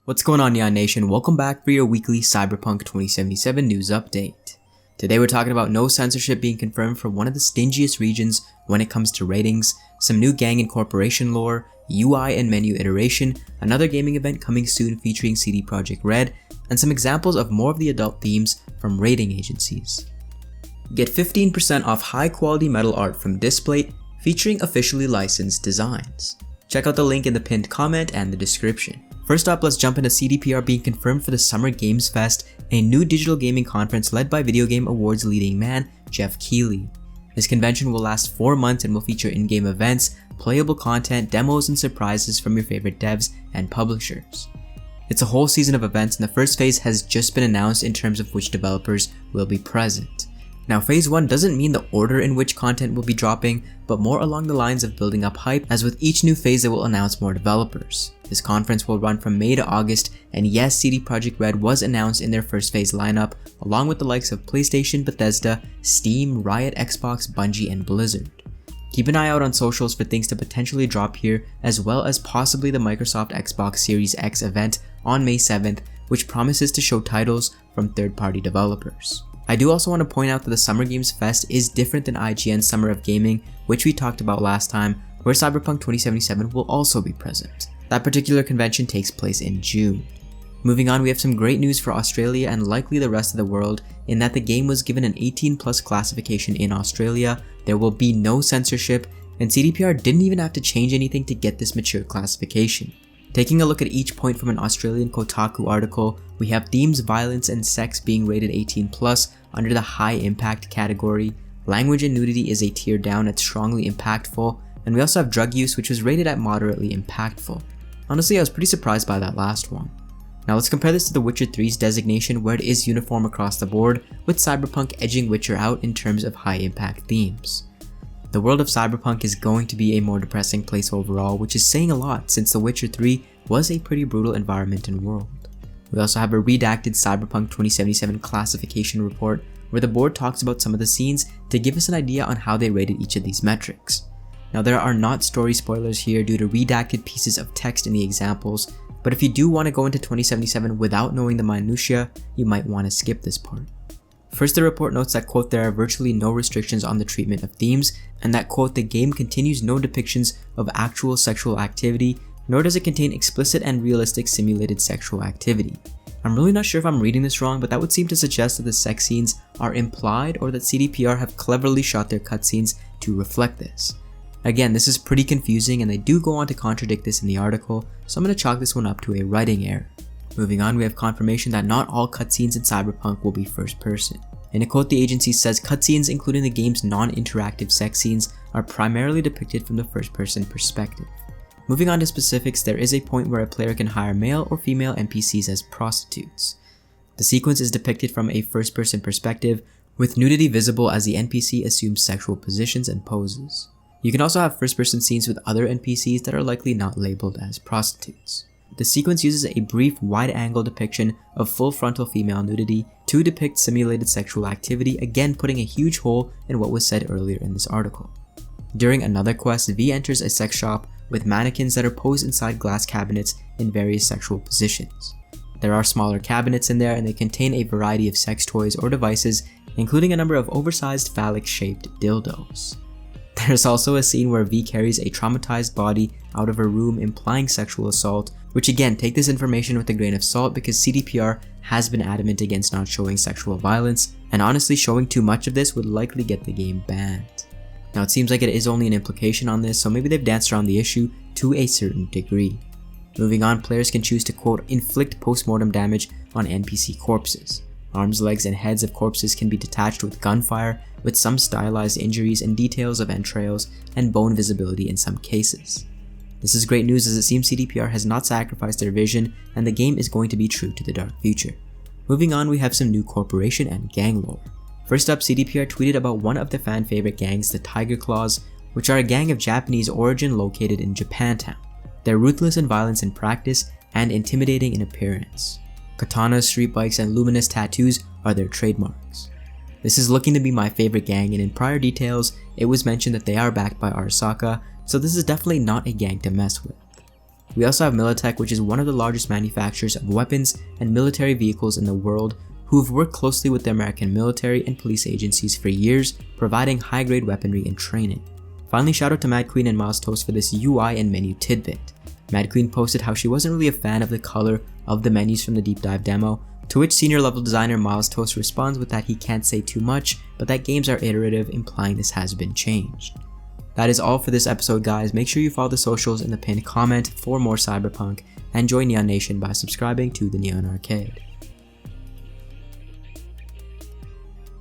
What's going on, Neon Nation? Welcome back for your weekly Cyberpunk 2077 news update. Today we're talking about no censorship being confirmed for one of the stingiest regions when it comes to ratings, some new gang and corporation lore, UI and menu iteration, another gaming event coming soon featuring CD PROJEKT RED, and some examples of more of the adult themes from rating agencies. Get 15% off high-quality metal art from Displate featuring officially licensed designs. Check out the link in the pinned comment and the description. First up, let's jump into CDPR being confirmed for the Summer Games Fest, a new digital gaming conference led by Video Game Awards leading man Geoff Kneighley. This convention will last 4 months and will feature in-game events, playable content, demos, and surprises from your favorite devs and publishers. It's a whole season of events, and the first phase has just been announced in terms of which developers will be present. Now, phase 1 doesn't mean the order in which content will be dropping, but more along the lines of building up hype, as with each new phase they will announce more developers. This conference will run from May to August, and yes, CD PROJEKT RED was announced in their first phase lineup, along with the likes of PlayStation, Bethesda, Steam, Riot, Xbox, Bungie, and Blizzard. Keep an eye out on socials for things to potentially drop here, as well as possibly the Microsoft Xbox Series X event on May 7th, which promises to show titles from third-party developers. I do also want to point out that the Summer Games Fest is different than IGN's Summer of Gaming, which we talked about last time, where Cyberpunk 2077 will also be present. That particular convention takes place in June. Moving on, we have some great news for Australia and likely the rest of the world, in that the game was given an 18+ classification in Australia, there will be no censorship, and CDPR didn't even have to change anything to get this mature classification. Taking a look at each point from an Australian Kotaku article, we have themes, violence, and sex being rated 18+ under the high impact category. Language and nudity is a tier down at strongly impactful, and we also have drug use, which was rated at moderately impactful. Honestly, I was pretty surprised by that last one. Now let's compare this to The Witcher 3's designation, where it is uniform across the board, with Cyberpunk edging Witcher out in terms of high impact themes. The world of Cyberpunk is going to be a more depressing place overall, which is saying a lot since The Witcher 3 was a pretty brutal environment and world. We also have a redacted Cyberpunk 2077 classification report where the board talks about some of the scenes to give us an idea on how they rated each of these metrics. Now, there are not story spoilers here due to redacted pieces of text in the examples, but if you do want to go into 2077 without knowing the minutiae, you might want to skip this part. First, the report notes that, quote, there are virtually no restrictions on the treatment of themes, and that, quote, the game continues no depictions of actual sexual activity, nor does it contain explicit and realistic simulated sexual activity. I'm really not sure if I'm reading this wrong, but that would seem to suggest that the sex scenes are implied or that CDPR have cleverly shot their cutscenes to reflect this. Again, this is pretty confusing and they do go on to contradict this in the article, so I'm going to chalk this one up to a writing error. Moving on, we have confirmation that not all cutscenes in Cyberpunk will be first person. In a quote, the agency says cutscenes, including the game's non-interactive sex scenes, are primarily depicted from the first person perspective. Moving on to specifics, there is a point where a player can hire male or female NPCs as prostitutes. The sequence is depicted from a first person perspective, with nudity visible as the NPC assumes sexual positions and poses. You can also have first person scenes with other NPCs that are likely not labeled as prostitutes. The sequence uses a brief wide-angle depiction of full frontal female nudity to depict simulated sexual activity, again putting a huge hole in what was said earlier in this article. During another quest, V enters a sex shop with mannequins that are posed inside glass cabinets in various sexual positions. There are smaller cabinets in there and they contain a variety of sex toys or devices, including a number of oversized phallic-shaped dildos. There's also a scene where V carries a traumatized body out of her room, implying sexual assault, which again, take this information with a grain of salt because CDPR has been adamant against not showing sexual violence, and honestly showing too much of this would likely get the game banned. Now it seems like it is only an implication on this, so maybe they've danced around the issue to a certain degree. Moving on, players can choose to, quote, inflict post-mortem damage on NPC corpses. Arms, legs, and heads of corpses can be detached with gunfire, with some stylized injuries and details of entrails and bone visibility in some cases. This is great news as it seems CDPR has not sacrificed their vision and the game is going to be true to the dark future. Moving on, we have some new corporation and gang lore. First up, CDPR tweeted about one of the fan favorite gangs, the Tiger Claws, which are a gang of Japanese origin located in Japantown. They're ruthless in violence in practice and intimidating in appearance. Katanas, street bikes, and luminous tattoos are their trademarks. This is looking to be my favorite gang, and in prior details, it was mentioned that they are backed by Arasaka, so this is definitely not a gang to mess with. We also have Militech, which is one of the largest manufacturers of weapons and military vehicles in the world, who have worked closely with the American military and police agencies for years, providing high-grade weaponry and training. Finally, shout out to Mad Queen and Milestoast for this UI and menu tidbit. Mad Queen posted how she wasn't really a fan of the color of the menus from the deep dive demo, to which senior level designer Milestoast responds with that he can't say too much, but that games are iterative, implying this has been changed. That is all for this episode, guys. Make sure you follow the socials in the pinned comment for more Cyberpunk, and join Neon Nation by subscribing to the Neon Arcade.